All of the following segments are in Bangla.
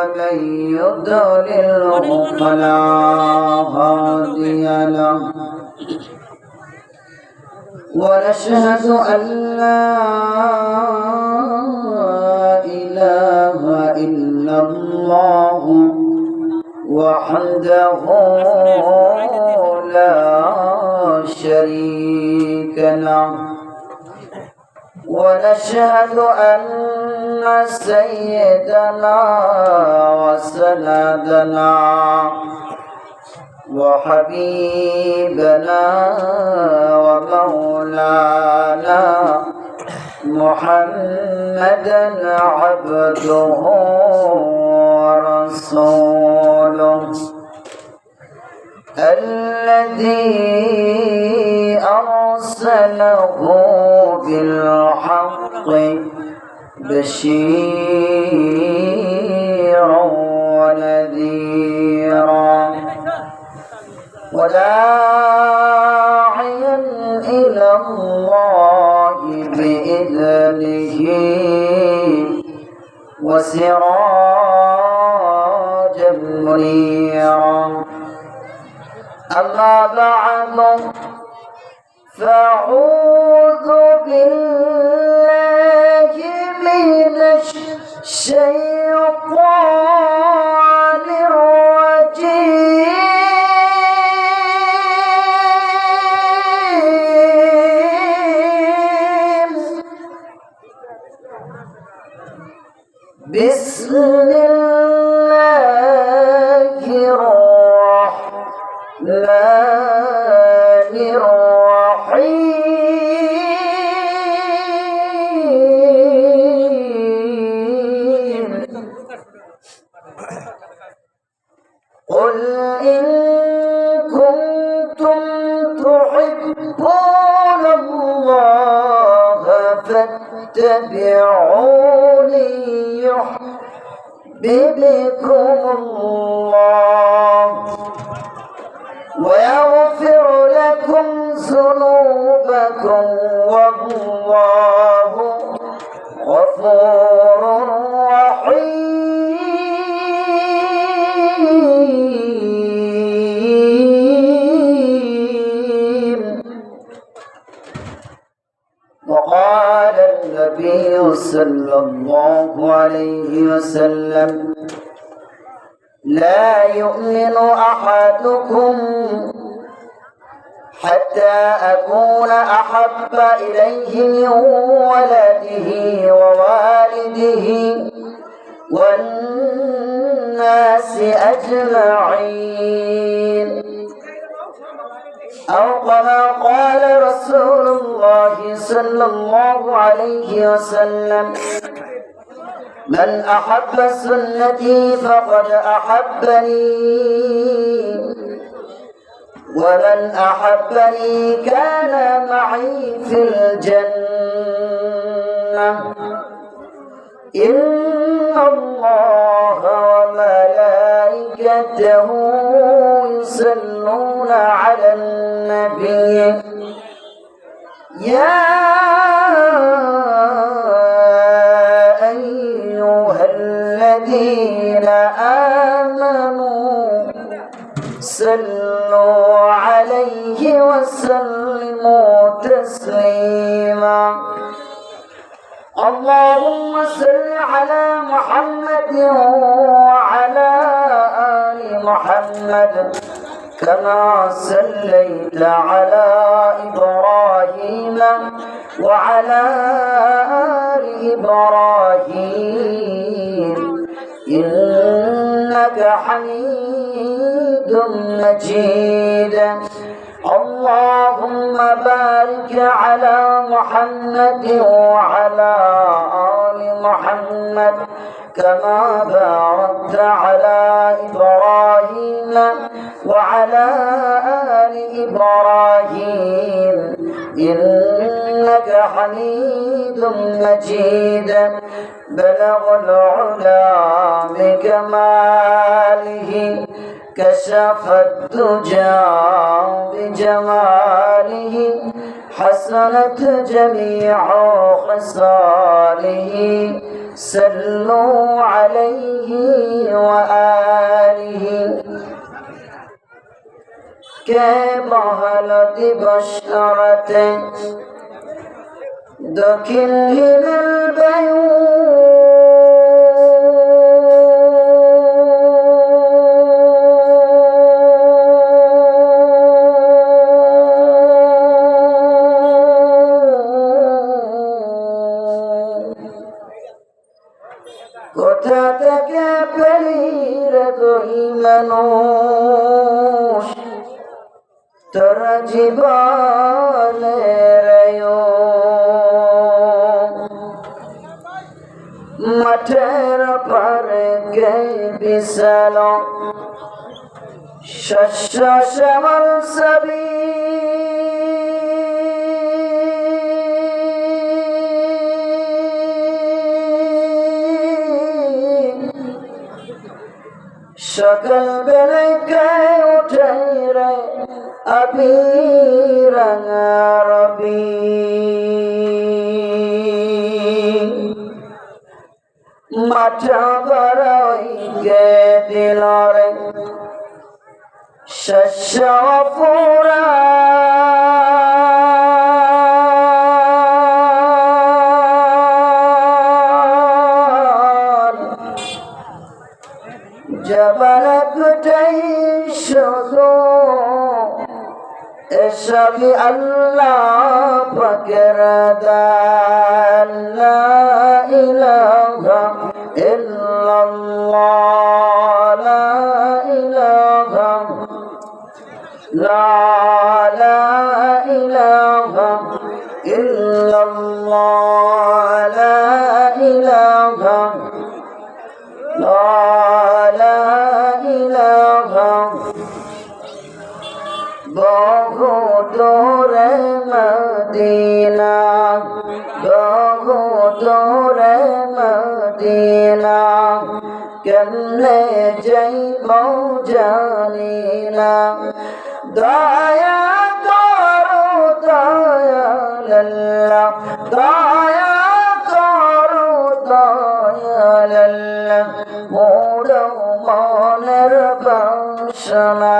ومن يضلله فلا هادي له ونشهد أن لا إله إلا الله وحده لا شريك له ونشهد أن سيدنا وسندنا وحبيبنا ومولانا محمدا عبده ورسوله الذي أرسله بالحق بشيرا ونذيرا وداعيا إلى الله بإذنه وسراجا منيرا أما بعد فأعوذ بالله من الشيطان الرجيم بسم الله الرحمن الرحيم قل إن كنتم تحبون الله فاتبعوني يحببكم الله ويغفر لكم ذنوبكم والله غفور رحيم وقال النبي صلى الله عليه وسلم لا يؤمن أحدكم حتى أكون أحب إليه من ولده ووالده والناس أجمعين أو كما قال رسول الله صلى الله عليه وسلم من أحب سنتي فقد أحبني ومن أحبني كان معي في الجنة إن الله وملائكته يصلون على النبي يا الذين آمنوا صلوا عليه وسلموا تسليما اللهم صل على محمد وعلى آل محمد كما صليت على إبراهيم وعلى آل إبراهيم إنك حميد مجيد اللهم بارك على محمد وعلى آل محمد كما باركت على إبراهيم وعلى آل إبراهيم إنك حميد مجيد بلغ العلا بكماله كشف الدجى بجماله حسنت جميع خصاله صلوا عليه के बहल दिवस राते दक्षिण हिमेल बायु কোথা থেকে পেলি রে তুই মানুষ তোর জীবনের মাঠের পারে গে বিশাল শস্য শ্যামল সবি सकल बेले गए उठे रे अभी रंग रबी माथा बरई के दिल रे शस्य पूरा सभी अल्लाह फकर दान ला इलाहा इल्लल्लाह ला इलाहा इल्लल्लाह ला इलाहा बहु दूरे मदीना बहु दूरे मदीना केमने जाइबो जानी ना दया करो दयाल अल्लाह दया करो दयाल अल्लाह मोड़ो मनेर बासना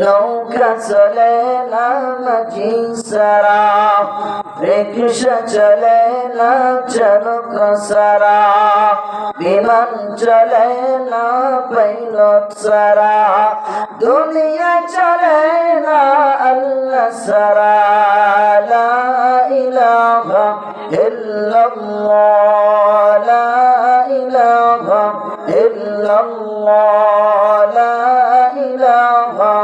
नौका चले ना मजीसरा रिक्शा चले ना चलक सरा विमान चले ना पायलट सरा दुनिया चले ना अल्लाह सरा ला इलाहा इल्लल्लाह ला इलाहा इल्लल्लाह ला इलाहा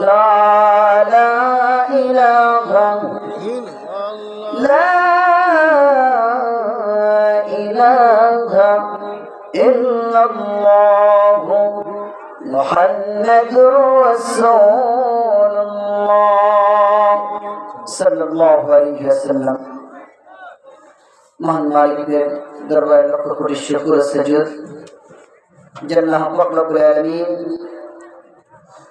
ला इलाहा ला इलाहा इल्लल्लाह मुहम्मदुर रसूलुल्लाह सल्लल्लाहु अलैहि वसल्लम। महान मालिकेर दरबारे लक्ष कोटी शुक्र सजद যে আল্লাহ পাক রব্বুল আলামিন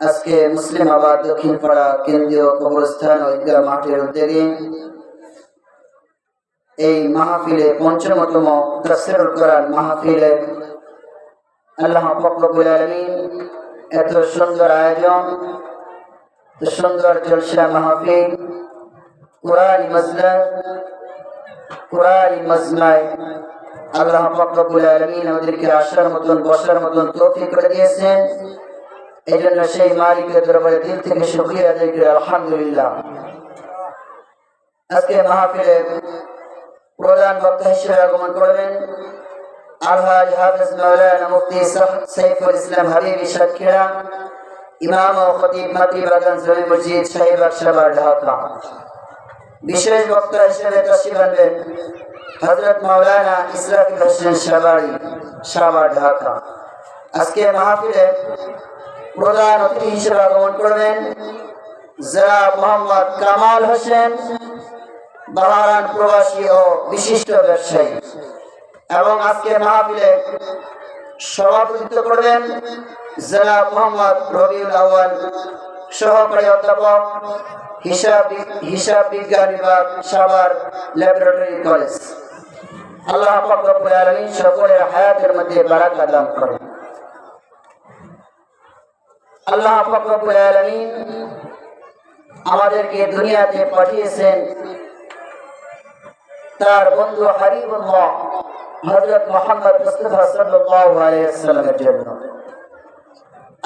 আজকে মুসলিমাবাদ দক্ষিণপাড়া কেন্দ্রীয় কবরস্থান ও ঈদগাহ মাঠের উদ্যোগে এই মাহফিলে পঞ্চমতম তাফসীরুল কোরআন মাহফিলে আল্লাহ পাক রব্বুল আলামিন এত সুন্দর আয়োজন সুন্দর জলসা মাহফিল কোরআন মাজলিস কোরআন মাজমায় আল্লাহ পাক রব্বুল আলামিন আমাদেরকে আসার মতন বসার মতন তৌফিক করে দিয়েছেন। এজন্য সেই মালিকের দরবারে দিল থেকে শুকরিয়া আদায় করি আলহামদুলিল্লাহ। আজকে মাহফিলে প্রধান বক্তা হিসেবে আগমন করবেন আলহাজ হাফেজ মাওলানা মুফতি সাইফুল ইসলাম হাবিবি সাতক্ষীরা ইমাম ও খতিব মাতৃ বাগান জমি মসজিদ শাহীবাগ সাভার ঢাকা। বিশেষ বক্তা হিসেবে তাশরিফ আনবেন হযরত মাওলানা ইসরাফিল হোসেন সাভারি সাভার ঢাকা। আজকে মাহফিলে প্রধান অতিথি হিসেবে আগমন করবেন জনাব মোহাম্মদ কামাল হোসেন বাহারান প্রবাসী ও বিশিষ্ট ব্যবসায়ী এবং আজকে মাহফিলে সভাপতিত্ব করবেন জনাব মোহাম্মদ রবিউল আউয়াল সহকারী অধ্যাপক, হিসাব বিজ্ঞান বিভাগ, সাভার ল্যাবরেটরি কলেজ। আল্লাহ পাক রব্বুল আলামিন সকলের হায়াতের মধ্যে বারাকা দান করেন। আল্লাহ পাক রব্বুল আলামিন আমাদেরকে দুনিয়াতে পাঠিয়েছেন তার বন্ধু হাবিবুল্লাহ হযরত মুহাম্মদ মুস্তাফা সাল্লাল্লাহু আলাইহি ওয়াসাল্লামের জন্য।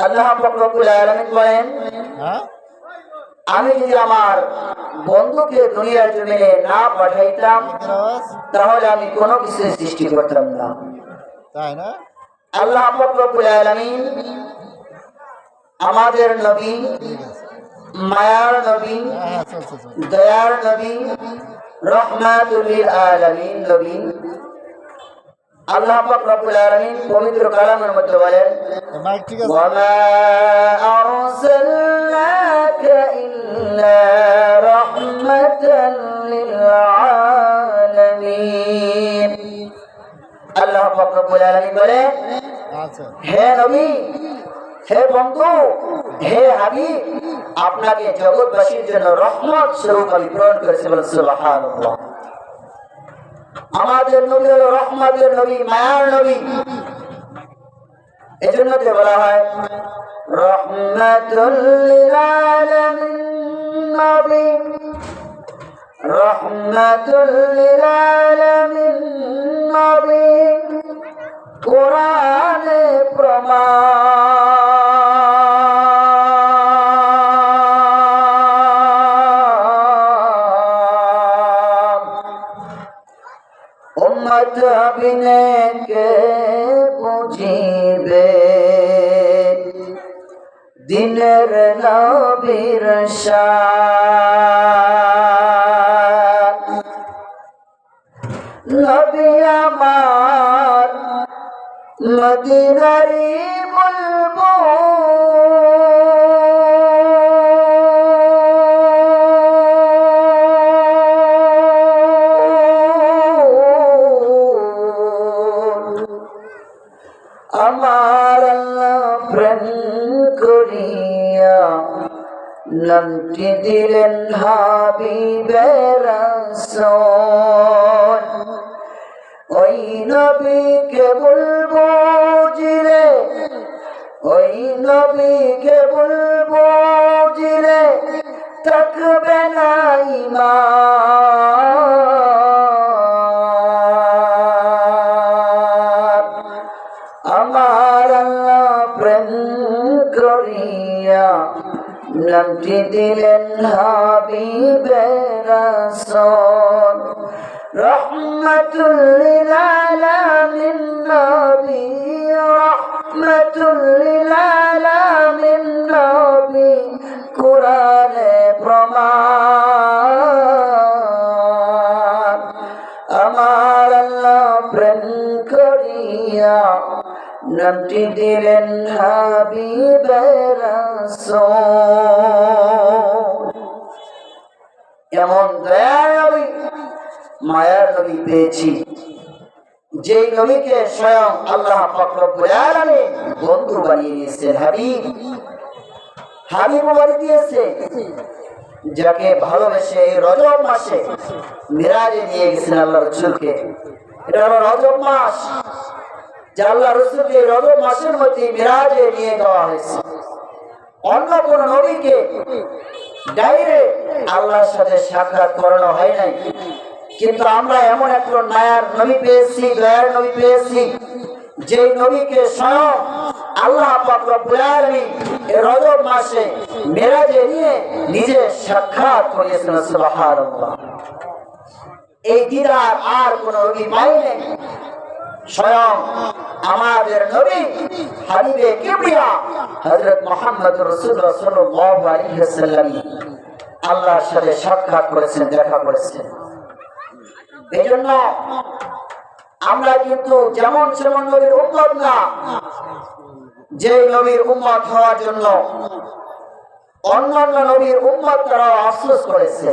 আল্লাহ পাক রব্বুল আলামিন বলেন, আমি যদি আমার বন্ধুকে দুনিয়ার জমিনে না পাঠাইতাম তাহলে আমি কোনো কিছু সৃষ্টি করতাম না। তাই না? আল্লাহ পাক রব্বুল আলামিন আমাদের নবী, মায়ার নবী, দয়ার নবী, রহমাতুল লিল আলামিন নবী, আল্লাহ পাক রব্বুল আলামিন পবিত্র কালামের মধ্যে বলেন, ওয়া মা আরসালনাকা ইল্লা রাহমাতাল লিল আলামিন। আল্লাহ পাক রব্বুল আলামিন বলেন, হে নবী, হে বন্ধু, হে হাবিব, আপনাকে জগৎবাসীর জন্য রহমত স্বরূপ আমি প্রেরণ করেছি। বলেন সুবহানাল্লাহ। আমাদের নবী হলো রহমতের নবী, মায়ার নবী। এজন্য তো বলা হয় রহমাতুল লিল আলামিন নবী, রহমাতুল লিল আলামিন নবী, কোরআনে প্রমাণ। উম্মত বিনে কে বুঝিবে দিনের নবীর শান। নবী আমার মদিনারি বুলবুল, আমার আল্লাহ প্রেম করিয়া নামটি দিলেন হাবিবে রাসূল। ওই নবীকে বলবো জিলে, ওই নবীকে বলবো জিলে থাকবে না ঈমান। আমার আল্লাহ প্রেম করিয়া নামটি দিলেন হাবিবে রাসূল। রহমাতুল লিল আলামিন নবী, রহমাতুল লিল আলামিন নবী, কোরআনে প্রমাণ। আমার আল্লাহ প্রেম করিয়া নামটি দিলেন হাবিবে রাসূল। এমন দয়ার নবী, মায়ার নবী পেয়েছি, যে নবীকে স্বয়ং আল্লাহ পাক রব্বুল আলামিন বন্ধু বানিয়ে দিয়েছেন, হাবিব, হাবিব বলে দিয়েছে, যাকে ভালোবেসে এই রজব মাসে মিরাজে নিয়ে গেছেন আল্লাহ রাসূলকে। এটা হলো রজব মাস, যে আল্লাহ রাসূলকে রজব মাসের মধ্যে মিরাজে নিয়ে যাওয়া হয়েছে। অন্য কোন নবীকে ডাইরেক্ট আল্লাহর সাথে সাক্ষাৎ করানো হয় নাই, কিন্তু আমরা এমন একজন মায়ার নবী পেয়েছি, দয়ার নবী পেয়েছি, যে নবীকে স্বয়ং আল্লাহ পাক রব্বুল আলামিন এই রজব মাসে মিরাজে নিয়ে নিজে সাক্ষাৎ করিয়েছেন। সুবহানাল্লাহ। এই দিদার আর কোন নবী পাইনি, স্বয়ং আমাদের নবী হাবিবে কিবরিয়া হযরত মুহাম্মদ রাসূলুল্লাহ সাল্লাল্লাহু আলাইহি ওয়াসাল্লাম আল্লাহর সাথে সাক্ষাৎ করেছেন, দেখা করেছেন। এজন্য আমরা কিন্তু যেমন সেমন নবীর উম্মত না, যে নবীর উম্মত হওয়ার জন্য অন্যান্য নবীর উম্মত তারা আফসোস করেছে।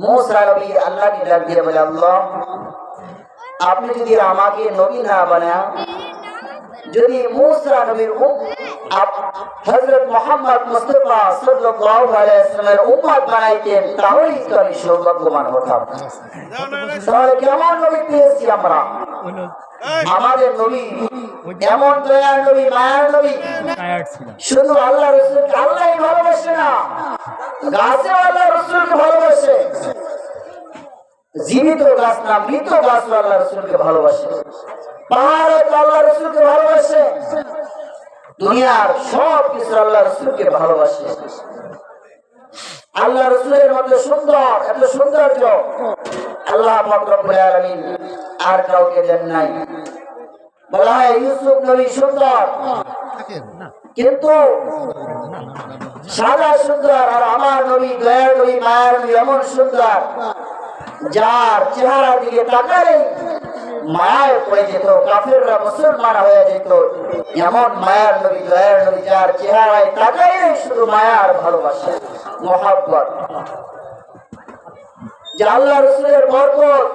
মুসা নবী আল্লাহকে ডাক দিয়ে বলে, আল্লাহ, আপনি যদি আমাকে নবী না বানান, যদি মুসা নবীর হযরত মুহাম্মদ মুস্তাফা সাল্লাল্লাহু আলাইহি ওয়াসাল্লামের উম্মত বানাইতেন তাহলেই তো আমি সৌভাগ্যবান হতাম। তাহলে কেমন নবী পেয়েছি আমরা? আমাদের নবী এমন দয়ার নবী, মায়ার নবী। শুধু আল্লাহ রাসূলকে আল্লাহই ভালোবাসে না, গাছে আল্লাহ রাসূলকে ভালোবাসে। জীবিত গাছ না, মৃত গাছ আল্লাহ রাসূলকে ভালোবাসে। পাহাড় আল্লাহ রাসূলকে ভালোবাসে। দুনিয়ার সব কিছু আল্লাহ রাসূলকে ভালোবাসে। আল্লাহ রাসূলের মধ্যে সুন্দর, এত সৌন্দর্য আল্লাহ পাক রব্বুল আলামিন আর কাউকে দেন নাই। বলা হয় ইউসুফ নবী সুন্দর, কিন্তু সাদা সুন্দর। আর আমার নবী, দয়ার নবী, মায়ার নবী এমন সুন্দর, যার চেহারার দিকে তাকালেই মায়ায় পড়ে যেত, কাফিররা মুসলমান হয়ে যেত। এমন মায়ার নবী, দয়ার নবী, যার চেহারায় তাকালেই শুধু মায়ার ভালোবাসা, মহব্বত। যে আল্লাহ রাসূলের বরকত,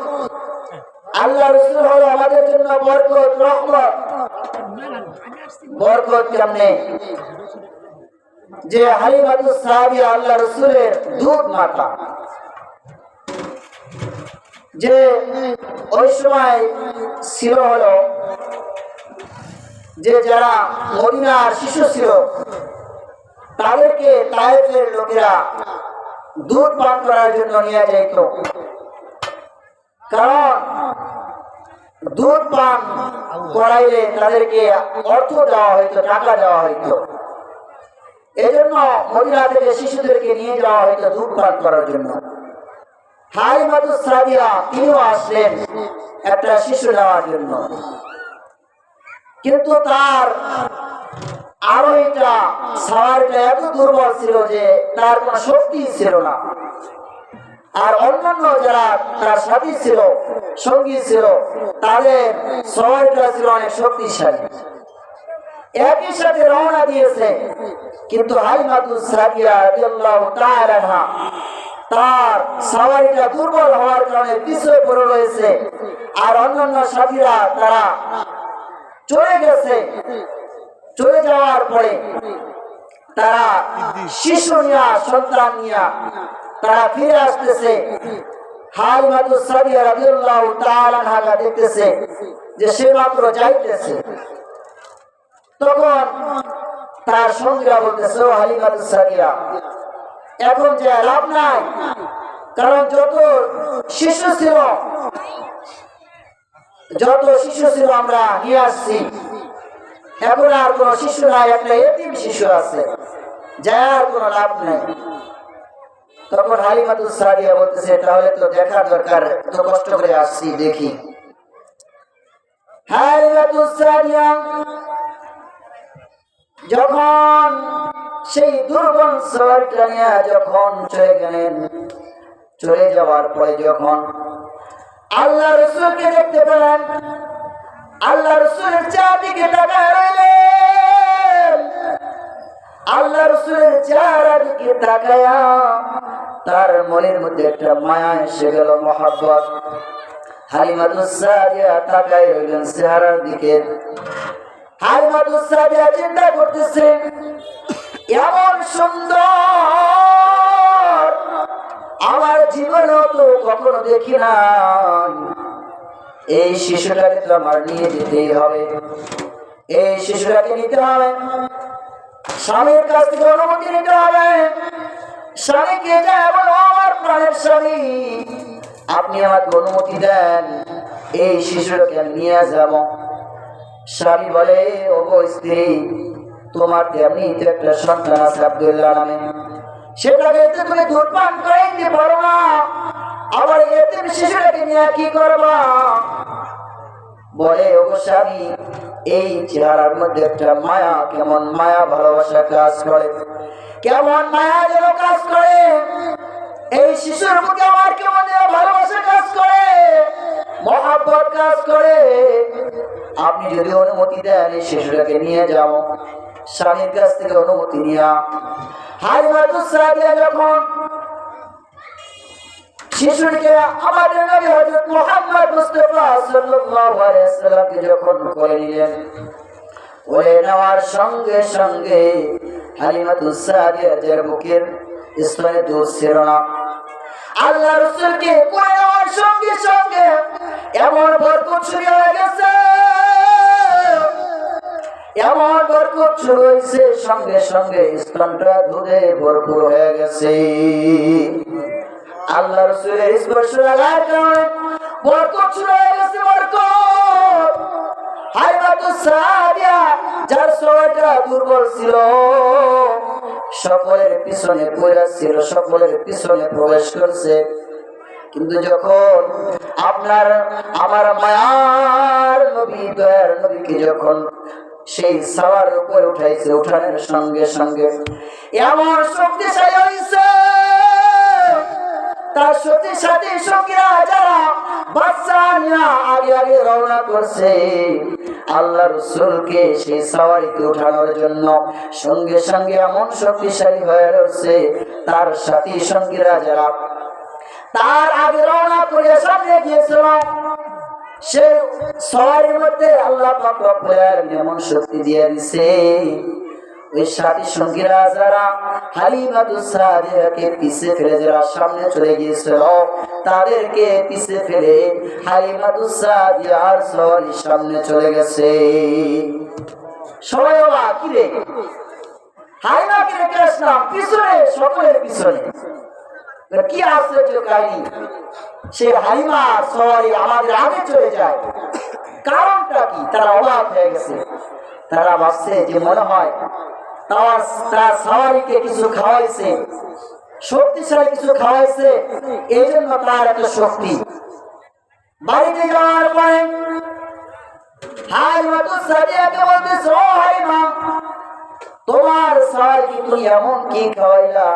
আল্লাহ রাসূল হলো আমাদের জন্য বরকত, রহমত। বরকত কেমনে? যে হালিমাতুস সাদিয়া আল্লাহ রাসূলের দুধ মাতা, যে ওই সময় ছিল হলো যে যারা মদিনার শিশু ছিল তাদেরকে তায়েফের লোকেরা দুধ পান করার জন্য নিয়ে যেত। কারণ দুধ পান করাইলে তাদেরকে অর্থ দেওয়া হইতো, টাকা দেওয়া হইতো। এই জন্য মদিনা থেকে শিশুদেরকে নিয়ে যাওয়া হইতো দুধ পান করার জন্য। হালিমাতুস সাদিয়া তিনিও আসলেন একটা শিশু নেওয়ার জন্য, কিন্তু তার আরোহীটা, সাওয়ারিটা এত দুর্বল ছিল যে তার কোনো শক্তি ছিল না। আর অন্যান্য যারা তার সাথী ছিল, সঙ্গী ছিল, তাদের সাওয়ারিটা ছিল অনেক শক্তিশালী। একই সাথে রওনা দিয়েছে, কিন্তু হালিমাতুস সাদিয়া রাদিয়াল্লাহু তাআলা আনহা তার সাওয়ারিটা দুর্বল হওয়ার কারণে পিছনে পড়ে রয়েছে। আর অন্যান্য সাথীরা তারা চলে গেছে। চলে যাওয়ার পরে তারা শিশু নিয়া, সন্তান নিয়া তারা ফিরে আসতেছে। হালিমাতুস সাদিয়া রাদিয়াল্লাহু তাআলা আনহা দেখতেছে যে সে মাত্র যাইতেছে। তখন তার সঙ্গীরা বলতেছে, ও হালিমাতুস সাদিয়া, এখন যে লাভ নাই, কারণ যত শিশু ছিল আমরা নিয়ে আসছি, এখন আর কোন শিশু নাই, একটা এতিম শিশু আছে, যার কোন লাভ নাই। তখন হালিমাতুস সাদিয়া বলতেছে, তাহলে তো দেখার দরকার, তো কষ্ট করে আসছি, দেখি। হালিমাতুস সাদিয়া যখন সেই দুর্বল সাওয়ারিটা নিয়ে যখন চলে গেলেন, চলে যাওয়ার পরে যখন আল্লাহ রাসূলকে দেখতে পেলেন, আল্লাহ রাসূলের চারদিকে তাকায় রইলেন। আল্লাহ রাসূলের চারদিকে তাকায়া তার মনের মধ্যে একটা মায়া এসে গেল, মহব্বত। হালিমাতুস সাদিয়া তাকায় রইলেন চেহারার দিকে। হালিমাতুস সাদিয়া চিন্তা করতেছে, এমন সুন্দর আমার জীবনেও তো কখনো দেখি নাই। এই শিশুটাকে তো আমার নিয়ে যেতেই হবে, এই শিশুটাকে নিতে হবে, স্বামীর কাছ থেকে অনুমতি নিতে হবে। স্বামীকে যায় বলো, আমার প্রাণের স্বামী, আপনি আমাকে অনুমতি দেন, এই শিশুটাকে আমি নিয়ে যাব। স্বামী বলে, ওগো স্ত্রী, তোমার তেমনি তো একটা সন্তান আছে আব্দুল্লাহ নামে, সেটাকে তুমি দুধ পান করাইতে পারো না, আবার এতিম শিশুটাকে নিয়ে কি করবা? বলে, ওগো স্বামী, এই চেহারার মধ্যে একটা মায়া, কেমন মায়া ভালোবাসা কাজ করে, কেমন মায়া যেন কাজ করে। এই শিশুর মুখে আমার কেমন যেন ভালোবাসা কাজ করে, মহব্বত কাজ করে। আপনি যদি অনুমতি দেন, এই শিশুটাকে নিয়ে যাও। স্বামীর কাছ থেকে অনুমতি নিয়া হালিমাতুস সাদিয়া যখন শিশুটিকে আমাদের নবী হযরত মুহাম্মদ মুস্তাফা সাল্লাল্লাহু আলাইহি ওয়াসাল্লামকে যখন কোলে নিলেন, কোলে নেওয়ার সঙ্গে সঙ্গে হালিমাতুস সাদিয়ার বুকের স্তনে দুধ ছিল না। আল্লাহ রাসূলকে কোলে নেওয়ার সঙ্গে সঙ্গে এমন বরকত শুরু হয়ে গেছে, এমন বরকত শুরু হয়েছে, সঙ্গে সঙ্গে স্তনটা দুধে ভরপুর হয়ে গেছে। আল্লাহ রাসূলের স্পর্শ লাগার কারণে বরকত শুরু হয়ে গেছে। বরকত হালিমাতুস সাদিয়া যার শরীরটা দুর্বল ছিল, সকলের পিছনে পড়ে ছিল, সকলের পিছনে প্রবেশ করছে। কিন্তু যখন আপনার আমার মায়ার নবী দয়ার নবীকে যখন সেই সাওয়ার উপরে উঠাইছে, উঠানোর সঙ্গে সঙ্গে এমন শক্তিশালী হয়েছে, তার সাথে সাথে সঙ্গীরা যারা বাচ্চা নিয়ে আগে আগে রওনা করছে আল্লাহ রাসূলকে সেই সাওয়ারিতে উঠানোর জন্য, সঙ্গে সঙ্গে এমন শক্তিশালী হয়ে রয়েছে তার সাথী সঙ্গীরা যারা তার আগে রওনা করে সামনে গিয়েছিল, সে সওয়ারির মধ্যে আল্লাহ পাক রব্বুল আলামিন এমন শক্তি দিয়ে দিয়েছে, ওই সাথী সঙ্গীরা যারা হালিমাতুস সাদিয়াকে পিছে ফেলে যারা সামনে চলে গিয়েছিল, তাদেরকে পিছে ফেলে হালিমাতুস সাদিয়ার সওয়ারি সামনে চলে গেছে। সবাই বাবা কি রে, হালিমাকে রেখে আসলাম পিছনে, সকলের পিছনে, কি আশ্চর্য কাহিনী! সে হালিমার সওয়ারি আমাদের আগে চলে যায়, কারণটা কি? তারা অবাক হয়ে গেছে। তারা ভাবছে যে মনে হয় তার সওয়ারিকে কিছু খাওয়াইছে, শক্তিশালী কিছু খাওয়াইছে, এই জন্য তার এত শক্তি। বাড়িতে যাওয়ার পরে হালিমাতুস সাদিয়াকে বলতেছে, ও হালিমা, তোমার সওয়ারিকে তুমি এমন কি খাওয়াইলা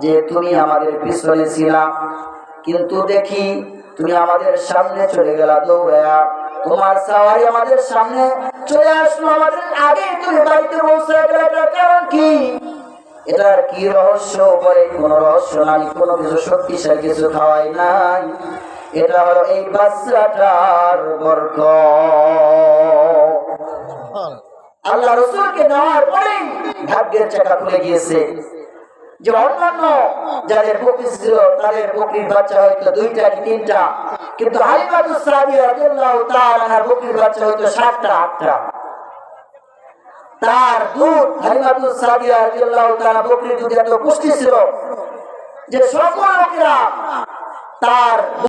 যে তুমি আমাদের পিছনে ছিলা, কিন্তু দেখি তুমি আমাদের সামনে চলে গেলা দৌড়ায়া, তোমার সওয়ারি আমাদের সামনে চলে আসলো, আমাদের আগে তুমি বাড়িতে পৌঁছে গেলে, কারণ কি? এটার কি রহস্য? বলে কোনো রহস্য নাই, কোনো কিছু শক্তিশালী কিছু খাওয়াই নাই, এটা হলো এই বাচ্চাটার বরকত। আল্লাহ রাসূলকে নেওয়ার পরে ভাগ্যের চাকা খুলে গিয়েছে। যে অন্যান্য যাদের বকরি ছিল তাদের বকরির বাচ্চা হয়তো 2টা কি 3টা, কিন্তু হালিমাতুস সাদিয়া রাদিয়াল্লাহু তাআলা আনহার বকরির বাচ্চা হয়তো 7টা 8টা। তার দুধ হালিমাতুস সাদিয়া রাদিয়াল্লাহু তাআলা বকরির দুধে এত পুষ্টি ছিল যে সকল লোকেরা তার